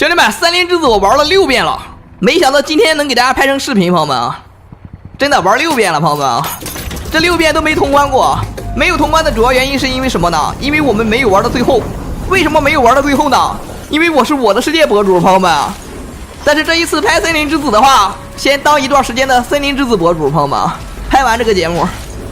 兄弟们，森林之子我玩了6遍了，没想到今天能给大家拍成视频，朋友们啊！真的玩6遍了，朋友们啊！这6遍都没通关过，没有通关的主要原因是因为什么呢？因为我们没有玩到最后。为什么没有玩到最后呢？因为我是我的世界博主，朋友们啊！但是这一次拍森林之子的话，先当一段时间的森林之子博主，朋友们啊！拍完这个节目，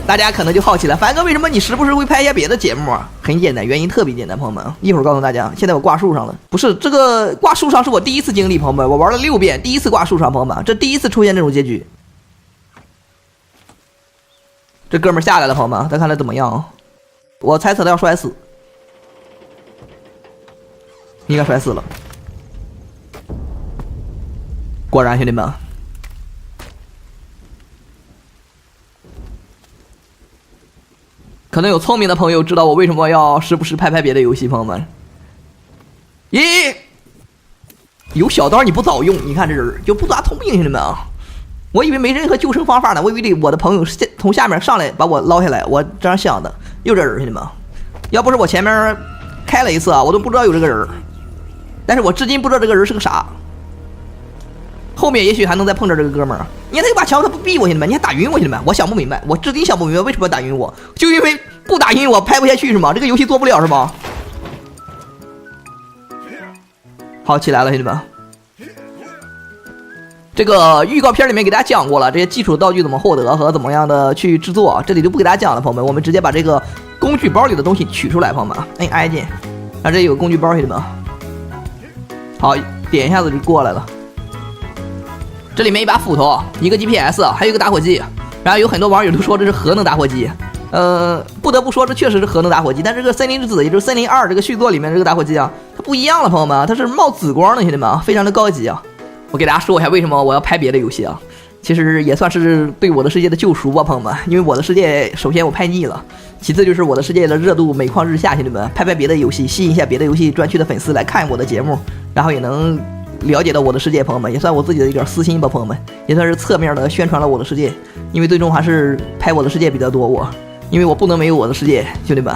大家可能就好奇了，凡哥为什么你时不时会拍一些别的节目啊？很简单，原因特别简单，朋友们，一会儿告诉大家。现在我挂树上了，不是这个挂树上是我第一次经历，朋友们，我玩了6遍，第一次挂树上，朋友们，这第一次出现这种结局。这哥们下来了，朋友们，咱看他怎么样？我猜测他要摔死，应该摔死了。果然，兄弟们。可能有聪明的朋友知道我为什么要时不时拍别的游戏，朋友们。咦，有小刀你不早用，你看这人就不咋聪明，兄弟们啊！我以为没任何救生方法呢，我以为我的朋友从下面上来把我捞下来，我这样想的。有这人，兄弟们，要不是我前面开了一次啊，我都不知道有这个人。但是我至今不知道这个人是个啥。后面也许还能再碰着这个哥们儿。你看他有把枪，他不逼我，兄弟们，你还打晕我，兄弟们，我想不明白，我至今想不明白为什么要打晕我，就因为不打晕我拍不下去是吗？这个游戏做不了是吗？好，起来了，兄弟们。这个预告片里面给大家讲过了，这些基础道具怎么获得和怎么样的去制作，这里就不给大家讲了，朋友们，我们直接把这个工具包里的东西取出来，朋友们，挨键，啊，这有工具包，兄弟们，好，点一下子就过来了。这里面一把斧头，一个 GPS， 还有一个打火机。然后有很多网友都说这是核能打火机，不得不说这确实是核能打火机。但这个森林之子，也就是森林2这个续作里面这个打火机啊，它不一样了，朋友们，它是冒紫光的，兄弟们，非常的高级啊。我给大家说一下为什么我要拍别的游戏啊，其实也算是对我的世界的救赎吧，朋友们。因为我的世界首先我拍腻了，其次就是我的世界的热度每况日下，兄弟们，拍别的游戏，吸引一下别的游戏专区的粉丝来看我的节目，然后也能了解到我的世界，朋友们，也算我自己的一点私心吧，朋友们，也算是侧面的宣传了我的世界。因为最终还是拍我的世界比较多，因为我不能没有我的世界，兄弟们，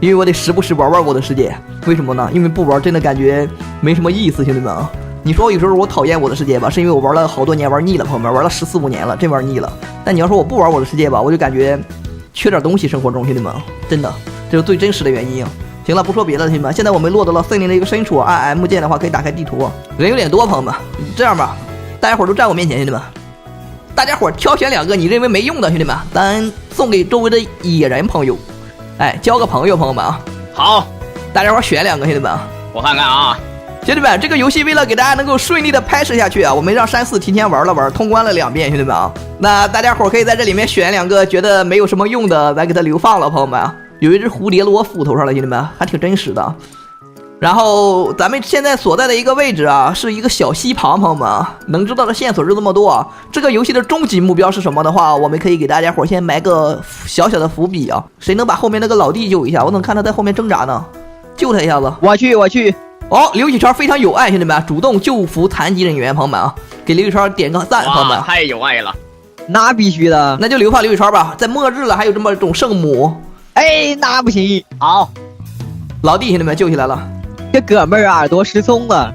因为我得时不时玩我的世界。为什么呢？因为不玩真的感觉没什么意思，兄弟们啊。你说有时候我讨厌我的世界吧，是因为我玩了好多年，玩腻了，朋友们，玩了14、15年了，真玩腻了。但你要说我不玩我的世界吧，我就感觉缺点东西，生活中，兄弟们，真的，这是最真实的原因啊。行了，不说别的，兄弟们，现在我们落到了森林的一个深处，按 M 键的话可以打开地图，人有点多，朋友们，这样吧，大家伙都站我面前，兄弟们，大家伙挑选2个你认为没用的，兄弟们，咱送给周围的野人朋友，哎，交个朋友，朋友们啊。好，大家伙选2个，兄弟们，我看看啊。兄弟们，这个游戏为了给大家能够顺利的拍摄下去啊，我们让山4提前玩了玩，通关了2遍，兄弟们啊。那大家伙可以在这里面选2个觉得没有什么用的，咱给它流放了，朋友们啊。有一只蝴蝶落我斧头上了，兄弟们，还挺真实的。然后咱们现在所在的一个位置啊，是一个小溪旁，朋友们啊，能知道的线索就这么多啊。这个游戏的终极目标是什么的话，我们可以给大家伙先埋个小小的伏笔啊。谁能把后面那个老弟救一下？我怎么看他在后面挣扎呢？救他一下子。我去。哦，刘启超非常有爱，兄弟们，主动救扶残疾人员，朋友们啊，给刘启超点个赞，朋友们，太有爱了。那必须的，那就流放刘启超吧。在末日了，还有这么种圣母，哎，那不行。好，老弟，兄弟们救起来了。这哥们儿耳朵失聪了。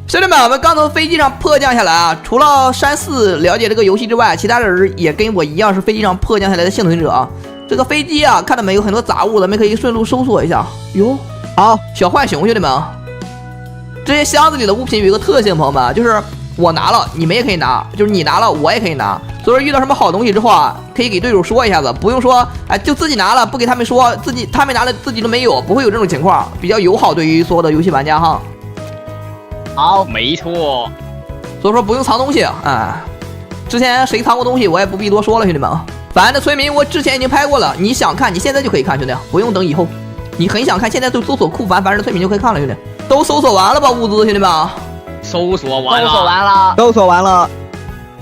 兄弟们，我们刚从飞机上迫降下来啊，除了山4了解这个游戏之外，其他人也跟我一样是飞机上迫降下来的幸存者啊。这个飞机啊，看到没有很多杂物，咱们可以顺路搜索一下。哟，好，小浣熊，兄弟们啊。这些箱子里的物品有一个特性，朋友们，就是我拿了，你们也可以拿，就是你拿了，我也可以拿。所以说遇到什么好东西之后啊，可以给队友说一下子，不用说，哎，就自己拿了，不给他们说，他们拿了自己都没有，不会有这种情况，比较友好对于所有的游戏玩家哈。好，没错。所以说不用藏东西，哎，之前谁藏过东西，我也不必多说了，兄弟们啊。反正的村民我之前已经拍过了，你想看，你现在就可以看，兄弟，不用等以后。你很想看，现在就搜索库凡人的村民就可以看了，兄弟。都搜索完了吧，物资，兄弟们？搜索完了。搜索完了。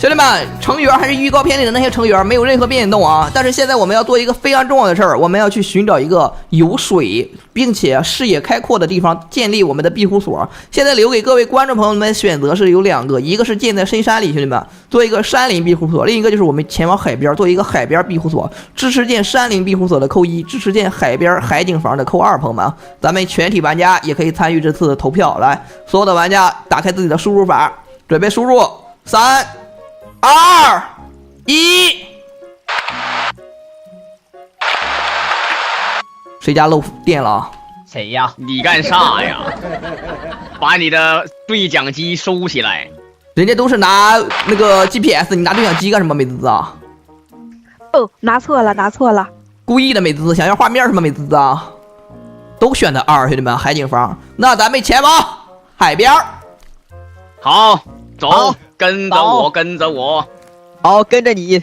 兄弟们，成员还是预告片里的那些成员，没有任何变动啊。但是现在我们要做一个非常重要的事儿，我们要去寻找一个有水并且视野开阔的地方，建立我们的庇护所。现在留给各位观众朋友们选择是有2个，一个是建在深山里，兄弟们，做一个山林庇护所；另一个就是我们前往海边，做一个海边庇护所。支持建山林庇护所的扣1，支持建海边海景房的扣2，朋友们，咱们全体玩家也可以参与这次投票。来，所有的玩家打开自己的输入法，准备输入3、2、1，谁家漏电了？谁呀？你干啥呀？把你的对讲机收起来。人家都是拿那个 GPS， 你拿对讲机干什么，美滋滋啊？哦，拿错了。故意的，美滋滋，想要画面是吗，美滋滋啊？都选的2，兄弟们，海景房。那咱们前往海边。好，走。跟着我，好，跟着你。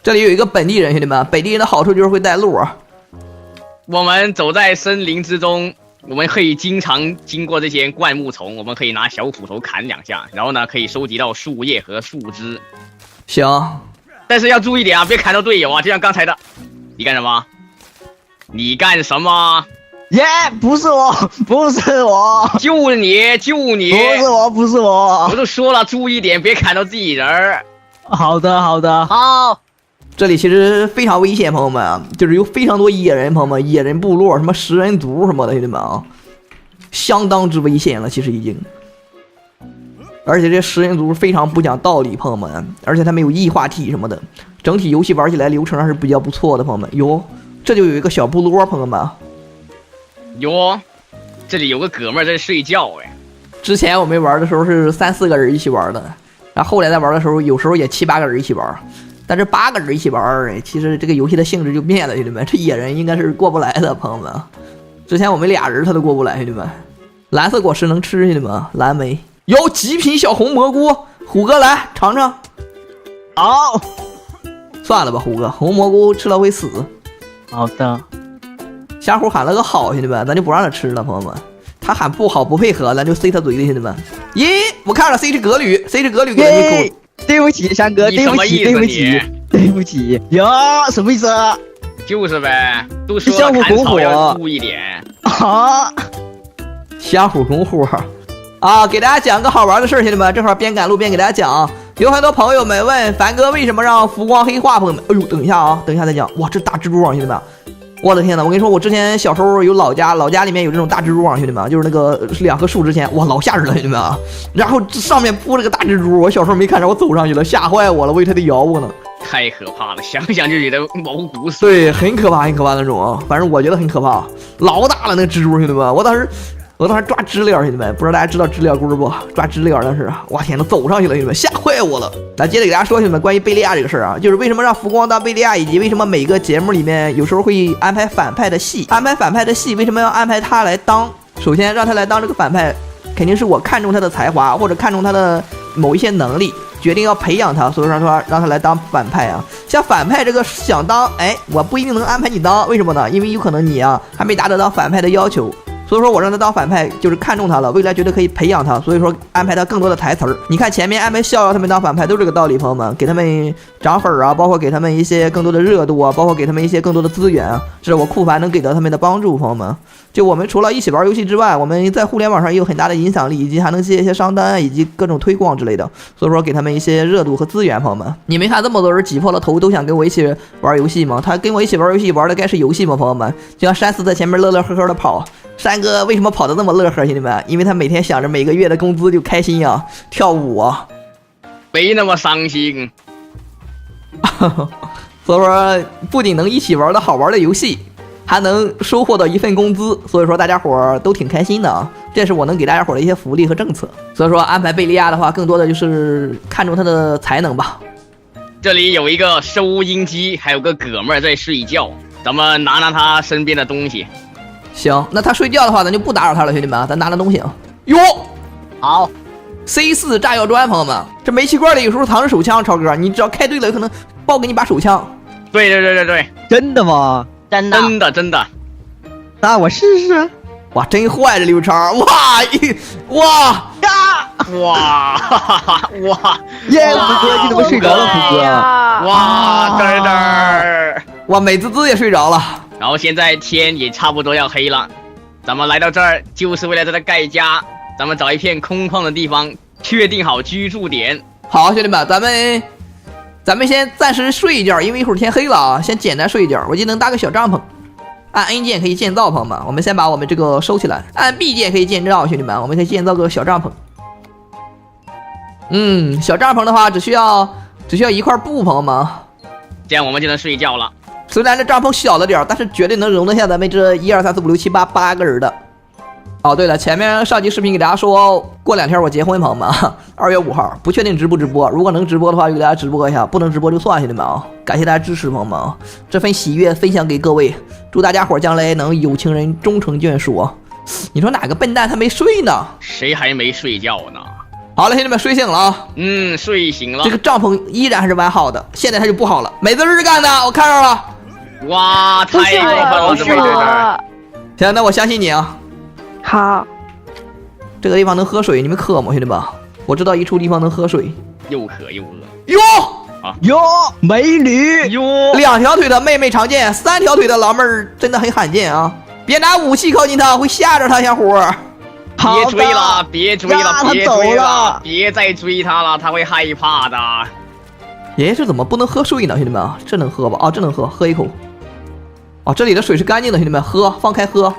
这里有一个本地人，兄弟们，本地人的好处就是会带路。我们走在森林之中，我们可以经常经过这些灌木丛，我们可以拿小斧头砍2下，然后呢，可以收集到树叶和树枝。行，但是要注意点啊，别砍到队友啊，就像刚才的。你干什么？你干什么？耶，不是我，救你！不是我。我都说了，注意点，别砍到自己人儿。好的。好。这里其实非常危险，朋友们啊，就是有非常多野人，朋友们，野人部落，什么食人族什么的，兄弟们啊，相当之危险了，其实已经。而且这食人族非常不讲道理，朋友们，而且他们有异化体什么的，整体游戏玩起来流程上是比较不错的，朋友们。哟，这就有一个小部落，朋友们。哟，这里有个哥们儿在睡觉哎。之前我们玩的时候是3、4个人一起玩的，然后后来在玩的时候，有时候也7、8个人一起玩。但是8个人一起玩，其实这个游戏的性质就变了，兄弟们。这野人应该是过不来的，朋友们。之前我们2人他都过不来，兄弟们。蓝色果实能吃，兄弟们，蓝莓。有极品小红蘑菇，虎哥来尝尝。好，算了吧，虎哥，红蘑菇吃了会死。好的。瞎虎喊了个好，兄弟们，咱就不让他吃了，朋友们。他喊不好不配合，咱就塞他嘴里，兄弟们。咦，我看了 C 是格吕给他一口。对不起，山哥，对不起呀，什么意思啊？就是呗，都说了砍草要注意点啊。瞎虎拱火啊！给大家讲个好玩的事儿，兄弟们，正好边赶路边给大家讲。有很多朋友们问凡哥为什么让浮光黑化，朋友们，哎呦，等一下啊，等一下再讲。哇，这大蜘蛛网，兄弟们，我的天哪！我跟你说，我之前小时候有老家里面有这种大蜘蛛网，兄弟们，就是那个2棵树之前，哇，老吓人了，兄弟们啊！然后上面铺了个大蜘蛛，我小时候没看着，我走上去了，吓坏我了，我以为它得咬我呢。太可怕了，想想就觉得毛骨悚。对，很可怕那种，反正我觉得很可怕，老大了那个蜘蛛，兄弟们，我当时抓知了，兄弟们，不知道大家知道知了故事不？抓知了那是，哇天呐，走上去了，兄弟们，吓坏我了。来，接着给大家说，兄弟们，关于贝利亚这个事儿啊，就是为什么让浮光当贝利亚，以及为什么每个节目里面有时候会安排反派的戏，为什么要安排他来当？首先让他来当这个反派，肯定是我看中他的才华，或者看中他的某一些能力，决定要培养他，所以说让他来当反派啊。像反派这个想当，哎，我不一定能安排你当，为什么呢？因为有可能你啊还没达到当反派的要求。所以说我让他当反派，就是看中他了，未来觉得可以培养他，所以说安排他更多的台词儿。你看前面安排逍遥他们当反派都是这个道理，朋友们，给他们涨粉啊，包括给他们一些更多的热度啊，包括给他们一些更多的资源啊，这是我酷凡能给到他们的帮助，朋友们。就我们除了一起玩游戏之外，我们在互联网上也有很大的影响力，以及还能接一些商单以及各种推广之类的，所以说给他们一些热度和资源，朋友们。你没看这么多人挤破了头都想跟我一起玩游戏吗？他跟我一起玩游戏玩的该是游戏吗，朋友们？就像山四在前面乐乐呵呵的跑，山哥为什么跑得这么乐呵，兄弟们？因为他每天想着每个月的工资就开心呀，跳舞啊，没那么伤心。所以说不仅能一起玩的好玩的游戏，还能收获到一份工资，所以说大家伙都挺开心的啊。这是我能给大家伙的一些福利和政策。所以说安排贝利亚的话，更多的就是看重他的才能吧。这里有一个收音机，还有个哥们儿在睡觉，咱们拿拿他身边的东西。行，那他睡觉的话，咱就不打扰他了，兄弟们，咱拿拿东西啊。哟，好 ，C4 炸药砖，朋友们，这煤气罐里有时候藏着手枪，超哥，你只要开对了，有可能爆给你把手枪。对，真的吗？真的。那我试试。哇，真坏这刘超，哇呀哇哇耶，虎哥，你怎么睡着了，虎哥？哇，嘚嘚。哇，美滋滋也睡着了。然后现在天也差不多要黑了，咱们来到这儿就是为了在这盖家。咱们找一片空旷的地方，确定好居住点。好，兄弟们，咱们先暂时睡一觉，因为一会儿天黑了啊，先简单睡一觉。我记得能搭个小帐篷，按 N 键可以建造，朋友们。我们先把我们这个收起来，按 B 键可以建造，兄弟们，我们可以建造个小帐篷。小帐篷的话只需要一块布，朋友们，这样我们就能睡觉了。虽然这帐篷小了点，但是绝对能容得下咱们这1、2、3、4、5、6、7、8个人的。哦，对了，前面上期视频给大家说过2天我结婚，朋友们，2月5号，不确定直不直播，如果能直播的话就给大家直播一下，不能直播就算，兄弟们啊，感谢大家支持，朋友们，这份喜悦分享给各位，祝大家伙将来能有情人终成眷属。你说哪个笨蛋他没睡呢？谁还没睡觉呢？好了，兄弟们，睡醒了啊！睡醒了。这个帐篷依然还是完好的，现在它就不好了。美滋日干的，我看着了。哇，太过分了，这么行，那我相信你啊。好，这个地方能喝水，你们渴吗，兄弟们？我知道一处地方能喝水。又渴又饿。哟，美女哟，2条腿的妹妹常见，3条腿的老妹儿真的很罕见啊！别拿武器靠近她，会吓着她，小伙儿。别追了，别追了，别追了，别再追她了，她会害怕的。这怎么不能喝水呢，兄弟们？这能喝吧？啊，这能喝，喝一口。哦，这里的水是干净的，兄弟们，喝，放开喝。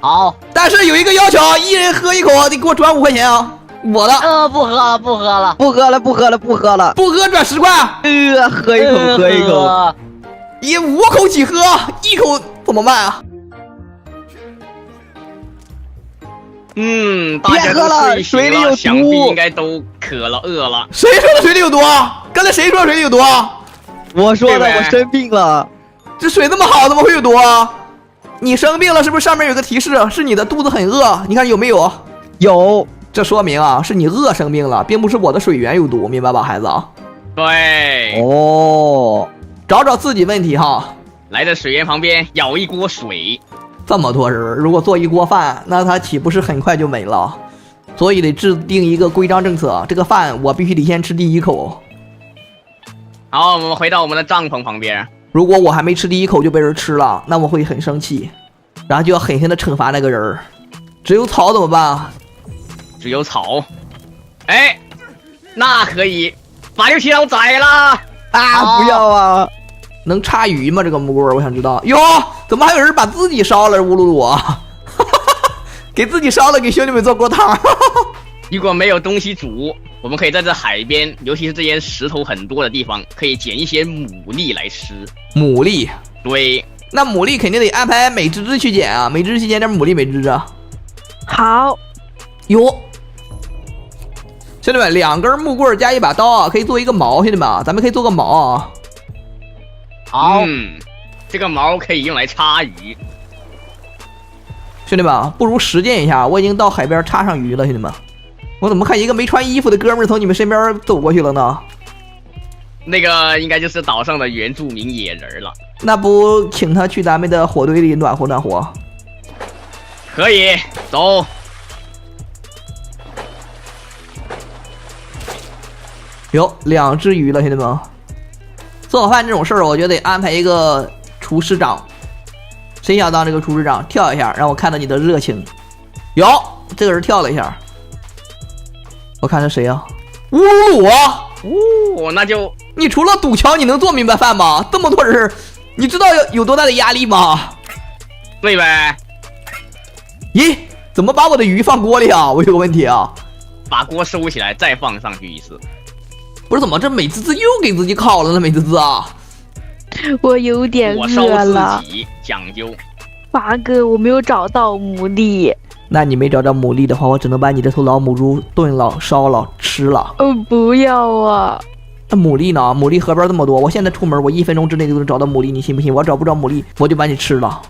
好，但是有一个要求，一人喝一口，得给我转5块钱啊！我的。不喝了，不喝了，不喝了，不喝了，不喝了，不喝转10块。喝一口，喝一口。也5口起喝，1口怎么办啊？大家都睡水里有毒，想必应该都渴了、饿了。谁说的水里有毒？刚才谁说水里有毒？我说的，我生病了。这水那么好，怎么会有毒啊？你生病了，是不是上面有个提示，是你的肚子很饿？你看有没有？有，这说明啊，是你饿生病了，并不是我的水源有毒，明白吧，孩子？对。哦，找找自己问题哈。来到水源旁边舀一锅水。这么多人，如果做一锅饭，那它岂不是很快就没了？所以得制定一个规章政策，这个饭我必须得先吃第1口。好，我们回到我们的帐篷旁边。如果我还没吃第1口就被人吃了，那我会很生气，然后就要狠狠的惩罚那个人。只有草怎么办？只有草。那可以把刘七郎宰了啊！不要啊！能插鱼吗？这个木棍我想知道。哟，怎么还有人把自己烧了？乌鲁鲁啊，给自己烧了，给兄弟们做锅汤。如果没有东西煮，我们可以在这海边，尤其是这些石头很多的地方，可以捡一些牡蛎来吃。牡蛎？对，那牡蛎肯定得安排美芝芝去捡啊，美芝芝去捡点牡蛎，美芝芝。好。哟，兄弟们，2根木棍加一把刀啊，可以做一个矛，兄弟们啊，咱们可以做个矛啊。好，这个矛可以用来插鱼。兄弟们，不如实践一下，我已经到海边插上鱼了，兄弟们。我怎么看一个没穿衣服的哥们儿从你们身边走过去了呢？那个应该就是岛上的原住民野人了。那不请他去咱们的火堆里暖和暖和？可以，走。有2只鱼了，兄弟们。做饭这种事儿，我觉得得安排一个厨师长。谁想当这个厨师长？跳一下，让我看到你的热情。有，这个人跳了一下。我看是谁呀？乌鲁鲁。那就你除了堵桥，你能做明白饭吗？这么多人，你知道有多大的压力吗？对呗。咦，怎么把我的鱼放锅里啊？我有个问题啊。把锅收起来，再放上去一次。不是，怎么这美滋滋又给自己烤了呢？美滋滋啊！我有点饿了。火烧自己讲究。八哥，我没有找到牡蛎。那你没找到牡蛎的话，我只能把你这头老母猪炖了、烧了、吃了。不要啊！那牡蛎呢？牡蛎河边这么多，我现在出门，我1分钟之内就能找到牡蛎，你信不信？我找不着牡蛎，我就把你吃了。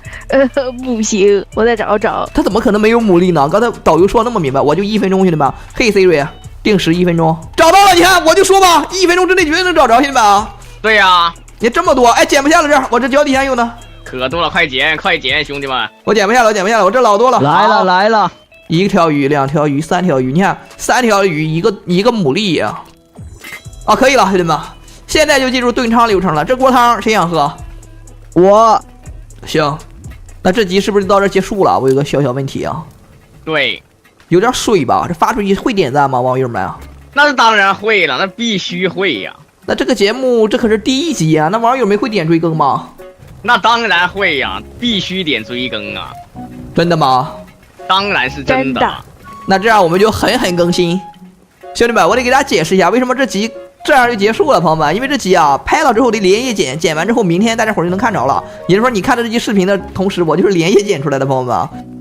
不行，我再找找。他怎么可能没有牡蛎呢？刚才导游说那么明白，我就1分钟，兄弟们。嘿 Siri， 定时1分钟，找到了。你看，我就说吧，1分钟之内绝对能找着，兄弟们啊！对呀，你这么多，捡不下了这，我这脚底下有呢。可多了，快捡，快捡，兄弟们！我捡不下了，我这老多了。来了。1条鱼、2条鱼、3条鱼，你看3条鱼一个牡蛎啊！啊，可以了，兄弟们，现在就进入炖汤流程了。这锅汤谁想喝？我行，那这集是不是就到这结束了？我有个小问题啊，对，有点水吧？这发出去会点赞吗，网友们啊？那是当然会了，那必须会呀。那这个节目这可是第1集啊，那网友们会点追更吗？那当然会呀，必须点追更啊！真的吗？当然是真的。那这样我们就狠更新。兄弟们，我得给大家解释一下，为什么这集这样就结束了，朋友们。因为这集啊拍了之后得连夜剪，剪完之后明天大家伙就能看着了。也就是说，你看着这集视频的同时，我就是连夜剪出来的，朋友们。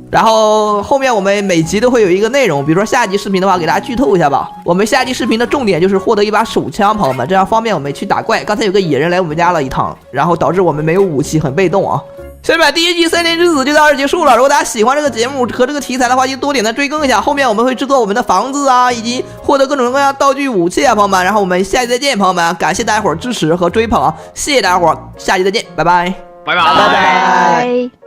然后后面我们每集都会有一个内容，比如说下集视频的话，给大家剧透一下吧。我们下集视频的重点就是获得一把手枪，朋友们，这样方便我们去打怪。刚才有个野人来我们家了一趟，然后导致我们没有武器，很被动啊。兄弟们，第1季《森林之子》就到这结束了。如果大家喜欢这个节目和这个题材的话，就多点赞追更一下。后面我们会制作我们的房子啊，以及获得各种各样道具、武器啊，朋友们。然后我们下期再见，朋友们，感谢大家伙支持和追捧啊！谢谢大家伙，下期再见，拜拜，拜拜拜。